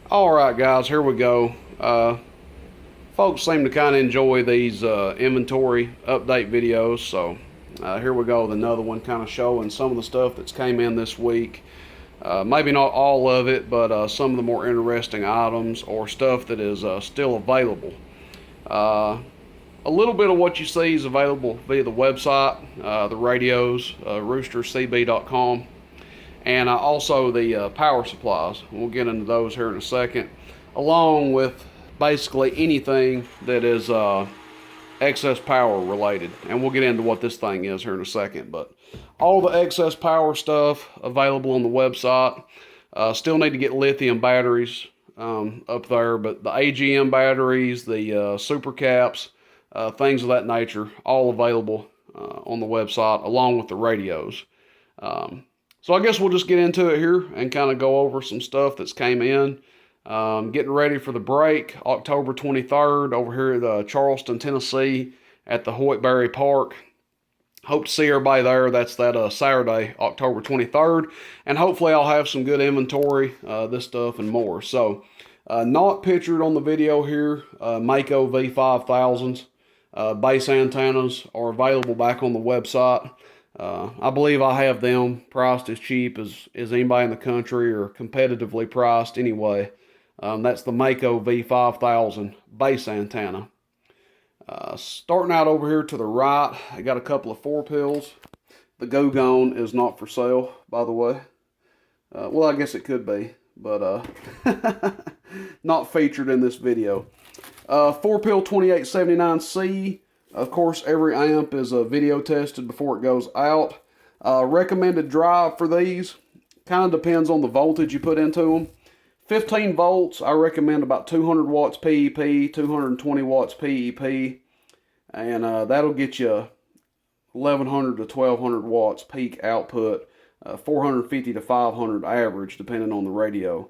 All right, guys, here we go. Folks seem to kind of enjoy these inventory update videos, so here we go with another one kind of showing some of the stuff that's came in this week. Maybe not all of it, but some of the more interesting items or stuff that is still available. A little bit of what you see is available via the website, the radios, roostercb.com, and also the power supplies. We'll get into those here in a second, along with basically anything that is excess power related. And we'll get into what this thing is here in a second. But all the excess power stuff available on the website. Still need to get lithium batteries up there, but the AGM batteries, the super caps, things of that nature, all available on the website, along with the radios. So I guess we'll just get into it here and kind of go over some stuff that's came in. Getting ready for the break, October 23rd, over here at Charleston, Tennessee, at the Hoytberry Park. Hope to see everybody there. That's that Saturday, October 23rd. And hopefully I'll have some good inventory, this stuff and more. So, not pictured on the video here, Mako V5000s. Base antennas are available back on the website. I believe I have them priced as cheap as anybody in the country, or competitively priced anyway. That's the Mako V5000 base antenna. Starting out over here to the right, I got a couple of 4-pills. The Gogone is not for sale, by the way. Well, I guess it could be, but not featured in this video. 4-pill 2879C. Of course, every amp is video tested before it goes out. Recommended drive for these kind of depends on the voltage you put into them. 15 volts, I recommend about 200 watts PEP, 220 watts PEP, and that'll get you 1100 to 1200 watts peak output, 450 to 500 average, depending on the radio.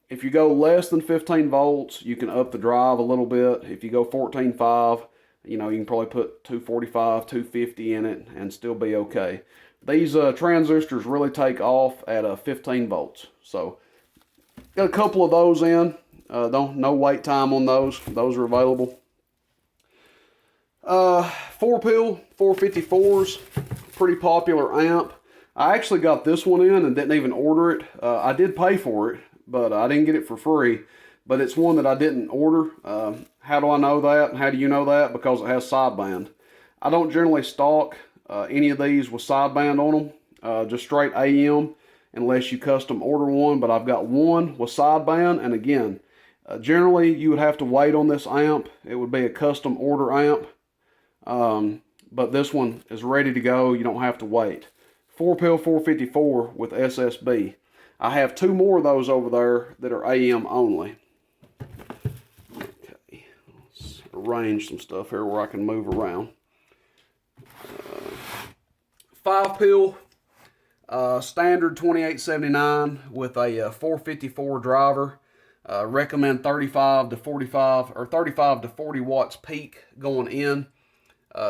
If you go less than 15 volts, you can up the drive a little bit. If you go 14.5, you can probably put 245, 250 in it and still be okay. These transistors really take off at 15 volts. So, got a couple of those in. No wait time on those. Those are available. 4-pill 454s, pretty popular amp. I actually got this one in and didn't even order it. I did pay for it, but I didn't get it for free. But it's one that I didn't order. How do I know that? How do you know that? Because it has sideband. I don't generally stock any of these with sideband on them. Just straight AM, unless you custom order one. But I've got one with sideband. And again, generally you would have to wait on this amp. It would be a custom order amp. But this one is ready to go. You don't have to wait. 4-pill 454 with SSB. I have 2 more of those over there that are AM only. Okay, let's arrange some stuff here where I can move around. 5-pill standard 2879 with a 454 driver. Recommend 35 to 45 or 35 to 40 watts peak going in.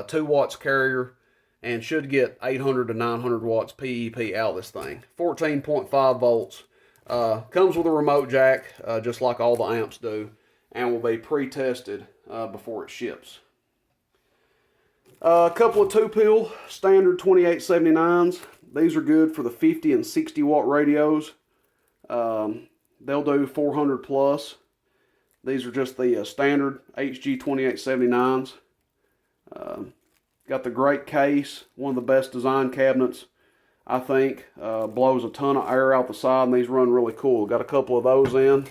2 watts carrier, and should get 800 to 900 watts PEP out of this thing. 14.5 volts. Comes with a remote jack, just like all the amps do, and will be pre-tested before it ships. A couple of 2-pill standard 2879s. These are good for the 50 and 60 watt radios. They'll do 400 plus. These are just the standard HG 2879s. Got the great case, one of the best design cabinets, I think. Blows a ton of air out the side, and these run really cool. Got a couple of those in.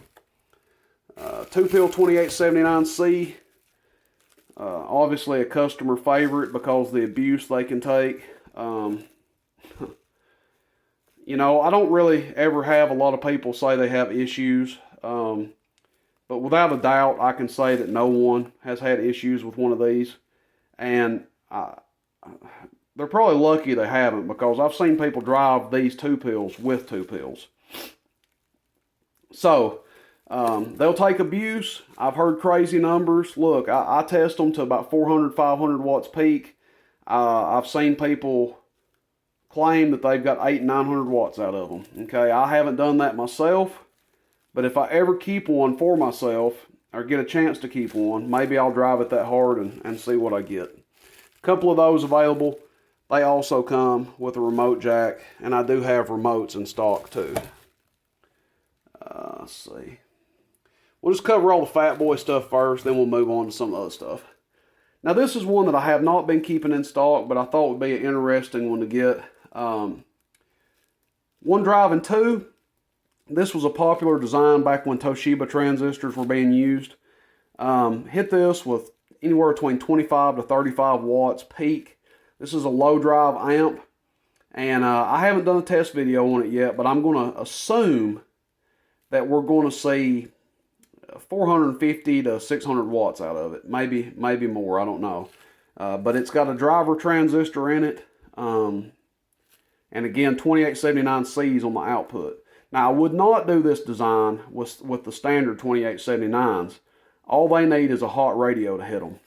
2-pill 2879C. Obviously a customer favorite because of the abuse they can take. I don't really ever have a lot of people say they have issues. But without a doubt, I can say that no one has had issues with one of these. And they're probably lucky they haven't, because I've seen people drive these 2-pills with 2-pills. So, they'll take abuse. I've heard crazy numbers. Look, I test them to about 400, 500 watts peak. I've seen people claim that they've got 800, 900 watts out of them. Okay, I haven't done that myself, But if I ever keep one for myself, or get a chance to keep one, maybe I'll drive it that hard and see what I get. A couple of those available. They also come with a remote jack, and I do have remotes in stock too. Let's see. We'll just cover all the Fat Boy stuff first, then we'll move on to some other stuff. Now this is one that I have not been keeping in stock, but I thought would be an interesting one to get. One driving two. This was a popular design back when Toshiba transistors were being used. Hit this with anywhere between 25 to 35 watts peak. This is a low drive amp, and I haven't done a test video on it yet, but I'm going to assume that we're going to see 450 to 600 watts out of it. Maybe more, I don't know. But it's got a driver transistor in it, and again 2879Cs on the output. Now, I would not do this design with the standard 2879s. All they need is a hot radio to hit them.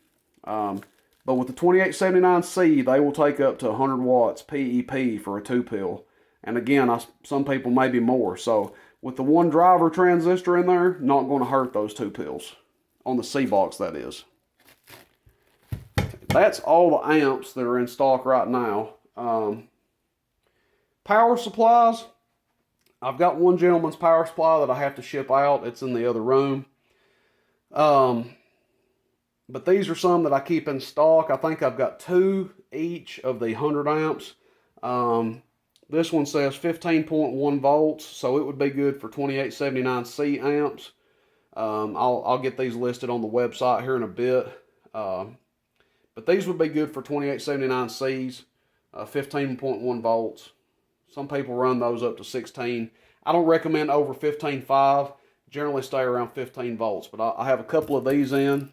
But with the 2879C, they will take up to 100 watts PEP for a 2-pill. And again, some people maybe more. So with the one driver transistor in there, not going to hurt those 2 pills. On the C box, that is. That's all the amps that are in stock right now. Power supplies. I've got one gentleman's power supply that I have to ship out. It's in the other room. But these are some that I keep in stock. I think I've got 2 each of the 100 amps. This one says 15.1 volts, so it would be good for 2879C amps. I'll get these listed on the website here in a bit. But these would be good for 2879Cs, 15.1 volts. Some people run those up to 16. I don't recommend over 15.5. Generally stay around 15 volts. But I have a couple of these in.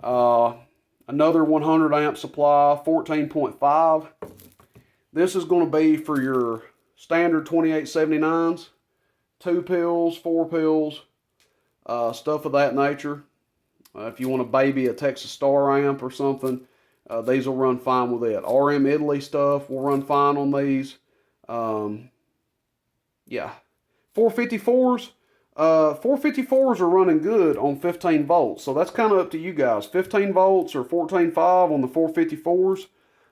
Another 100 amp supply, 14.5. This is going to be for your standard 2879s. 2 pills, 4 pills, stuff of that nature. If you want to baby a Texas Star amp or something, these will run fine with it. RM Italy stuff will run fine on these. Yeah, 454s. 454s are running good on 15 volts, so that's kind of up to you guys. 15 volts or 14.5 on the 454s.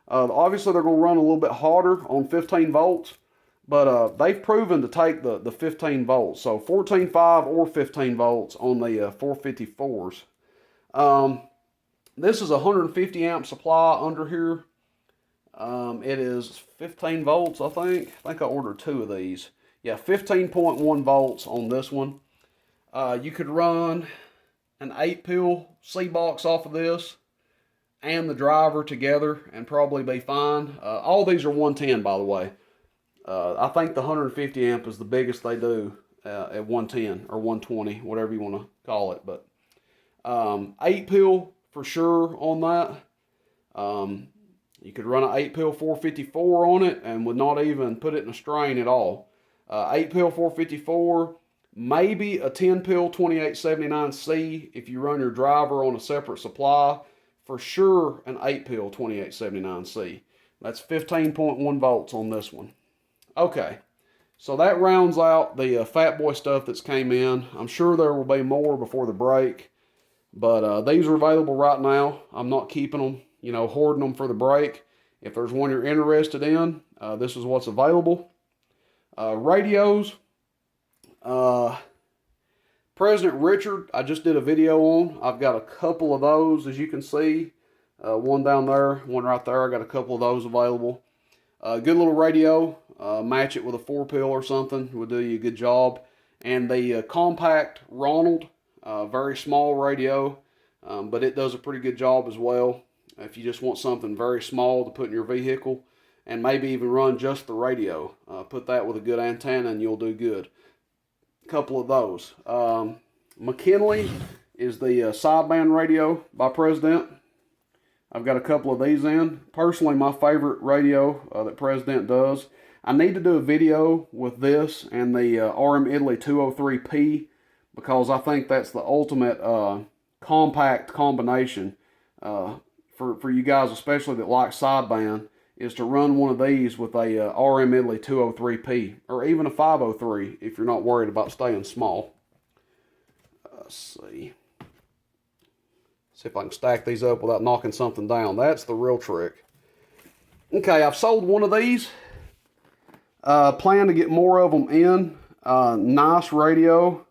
Obviously, they're going to run a little bit harder on 15 volts, but they've proven to take the 15 volts. So 14.5 or 15 volts on the 454s. This is a 150 amp supply under here. It is 15 volts, I think. I think I ordered 2 of these. Yeah, 15.1 volts on this one. You could run an 8-pill C-box off of this and the driver together and probably be fine. All these are 110, by the way. I think the 150 amp is the biggest they do at 110 or 120, whatever you want to call it. But 8-pill for sure on that. You could run an 8-pill 454 on it and would not even put it in a strain at all. 8-pill 454, maybe a 10-pill 2879C if you run your driver on a separate supply. For sure, an 8-pill 2879C. That's 15.1 volts on this one. Okay, so that rounds out the Fat Boy stuff that's came in. I'm sure there will be more before the break, but these are available right now. I'm not keeping them, hoarding them for the break. If there's one you're interested in, this is what's available. Radios. President Richard, I just did a video on. I've got a couple of those, as you can see. One down there, one right there. I got a couple of those available. Good little radio. Match it with a 4-pill or something would do you a good job. And the compact Ronald, very small radio, but it does a pretty good job as well. If you just want something very small to put in your vehicle, and maybe even run just the radio. Put that with a good antenna and you'll do good. A couple of those. McKinley is the sideband radio by President. I've got a couple of these in. Personally, my favorite radio that President does. I need to do a video with this and the RM Italy 203P because I think that's the ultimate compact combination for you guys, especially that like sideband. is to run one of these with a RM Italy 203P, or even a 503 if you're not worried about staying small. Let's see. See if I can stack these up without knocking something down. That's the real trick. Okay, I've sold one of these. Plan to get more of them in. Nice radio.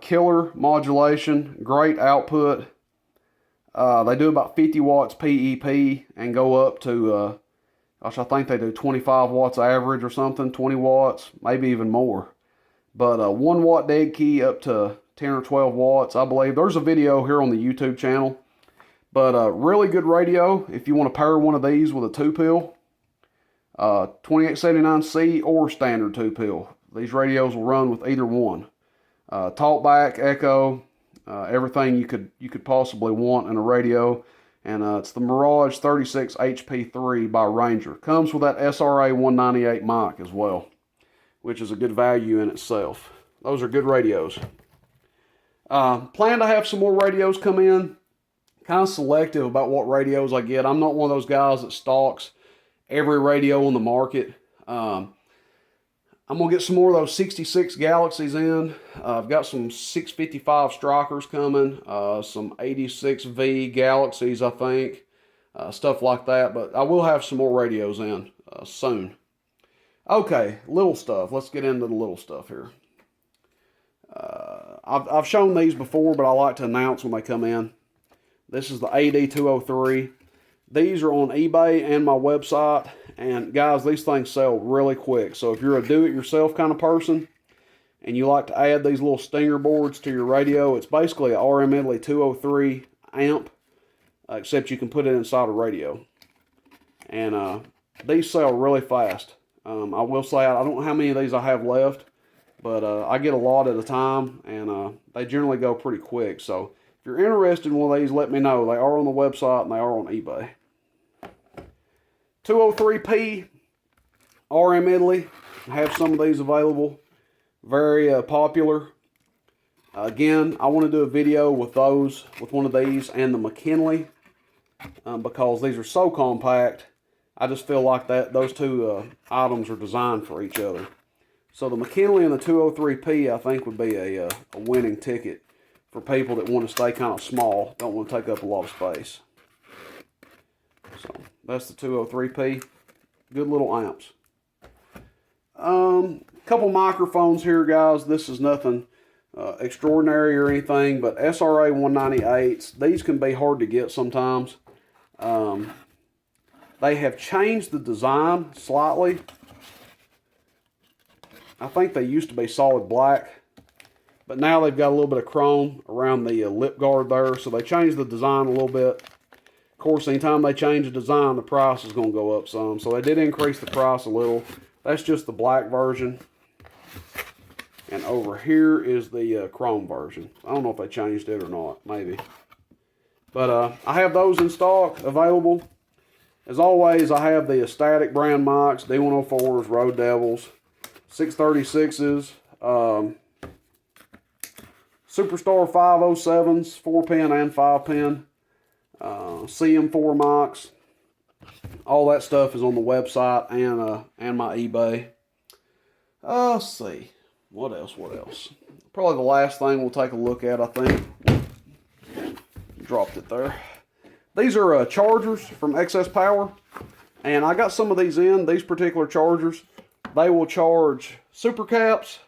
Killer modulation. Great output. They do about 50 watts PEP and go up to, gosh, I think they do 25 watts average or something. 20 watts, maybe even more. But 1 watt dead key up to 10 or 12 watts, I believe. There's a video here on the YouTube channel. But really good radio if you want to pair one of these with a 2-pill. 2879C or standard 2-pill. These radios will run with either one. Talkback, echo, everything you could possibly want in a radio. And it's the Mirage 36 HP3 by Ranger. Comes with that SRA 198 mic as well, which is a good value in itself. Those are good radios. Plan to have some more radios come in. Kind of selective about what radios I get. I'm not one of those guys that stalks every radio on the market. I'm going to get some more of those 66 Galaxies in. I've got some 655 Strikers coming. Some 86V Galaxies, I think. Stuff like that. But I will have some more radios in soon. Okay, little stuff. Let's get into the little stuff here. I've shown these before, but I like to announce when they come in. This is the AD203. These are on eBay and my website. And guys, these things sell really quick. So if you're a do-it-yourself kind of person and you like to add these little stinger boards to your radio, it's basically a RM Italy 203 amp, except you can put it inside a radio. And these sell really fast. I will say, I don't know how many of these I have left, but I get a lot at a time, and they generally go pretty quick. So if you're interested in one of these, let me know. They are on the website and they are on eBay. 203P, RM Italy. I have some of these available. Very popular. Again, I want to do a video with those, with one of these and the McKinley, because these are so compact. I just feel like that those two items are designed for each other. So the McKinley and the 203P, I think, would be a winning ticket for people that want to stay kind of small, don't want to take up a lot of space. So that's the 203P. Good little amps. Couple microphones here, guys. This is nothing extraordinary or anything, but SRA 198s. These can be hard to get sometimes. They have changed the design slightly. I think they used to be solid black, but now they've got a little bit of chrome around the lip guard there, so they changed the design a little bit. Of course, anytime they change the design, the price is going to go up some, so they did increase the price a little. That's just the black version. And over here is the chrome version. I don't know if they changed it or not, maybe. But I have those in stock, available. As always, I have the Static brand mics, D104s, Road Devils, 636s, Superstar 507s, 4-pin and 5-pin, CM4 mics. All that stuff is on the website and my eBay. Let's see. What else? Probably the last thing we'll take a look at, I think. Dropped it there. These are chargers from Excess Power. And I got some of these in. These particular chargers, they will charge supercaps,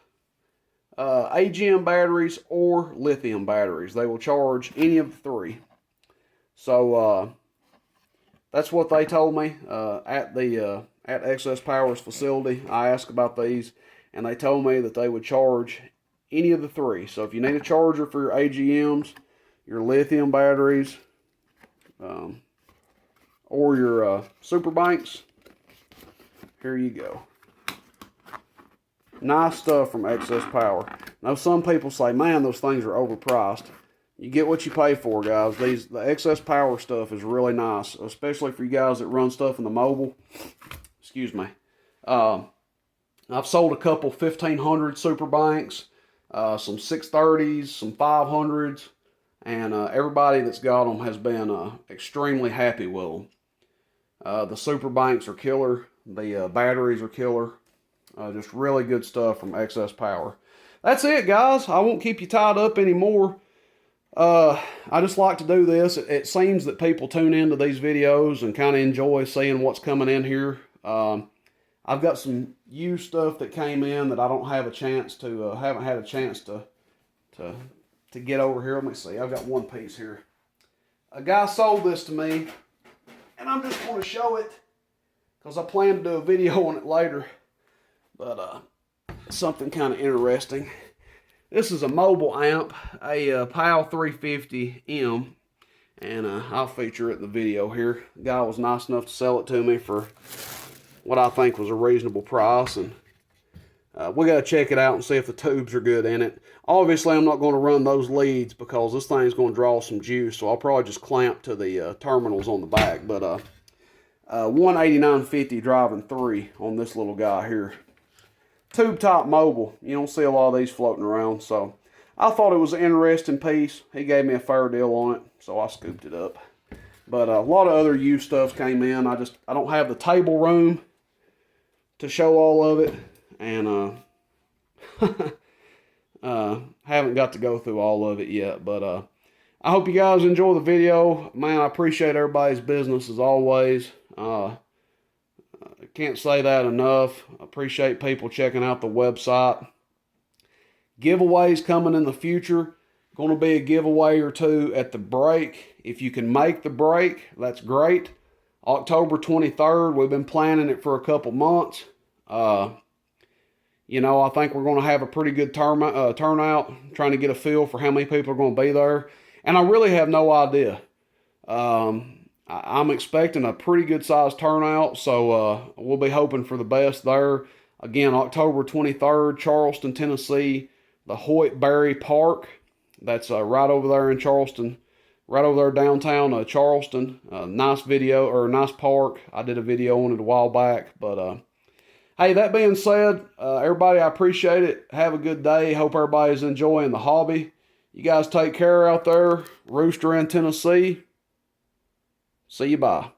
AGM batteries, or lithium batteries. They will charge any of the three. So that's what they told me at Excess Power's facility. I asked about these, and they told me that they would charge any of the three. So if you need a charger for your AGMs, your lithium batteries, or your super banks, here you go. Nice stuff from Excess Power. Now some people say, man, those things are overpriced. You get what you pay for, guys. The Excess Power stuff is really nice, especially for you guys that run stuff in the mobile. Excuse me. I've sold a couple 1500 super banks, some 630s, some 500s, and everybody that's got them has been extremely happy with them. The super banks are killer. The batteries are killer. Just really good stuff from Excess Power. That's it, guys. I won't keep you tied up anymore. I just like to do this. It seems that people tune into these videos and kind of enjoy seeing what's coming in here. I've got some used stuff that came in that I don't have a chance to, haven't had a chance to get over here. Let me see. I've got one piece here. A guy sold this to me, and I'm just going to show it because I plan to do a video on it later. But something kind of interesting. This is a mobile amp, a PAL 350M, and I'll feature it in the video here. The guy was nice enough to sell it to me for what I think was a reasonable price, and we got to check it out and see if the tubes are good in it. Obviously, I'm not going to run those leads because this thing's going to draw some juice, so I'll probably just clamp to the terminals on the back. But 189.50 driving 3 on this little guy here. Tube top mobile. You don't see a lot of these floating around, so I thought it was an interesting piece. He gave me a fair deal on it, so I scooped it up. But a lot of other used stuff came in. I don't have the table room to show all of it, and haven't got to go through all of it yet. But I hope you guys enjoy the video. Man, I appreciate everybody's business as always. Can't say that enough. I appreciate people checking out the website. Giveaways coming in the future. Going to be a giveaway or two at the break. If you can make the break, that's great. October 23rd. We've been planning it for a couple months. You know, I think we're going to have a pretty good turnout. Trying to get a feel for how many people are going to be there. And I really have no idea. I'm expecting a pretty good sized turnout, so we'll be hoping for the best there. Again, October 23rd, Charleston, Tennessee, the Hoyt Berry Park. That's right over there in Charleston, right over there downtown Charleston. Nice video, or nice park. I did a video on it a while back. But hey, that being said, everybody, I appreciate it. Have a good day. Hope everybody's enjoying the hobby. You guys take care out there. Rooster in Tennessee. See you, bye.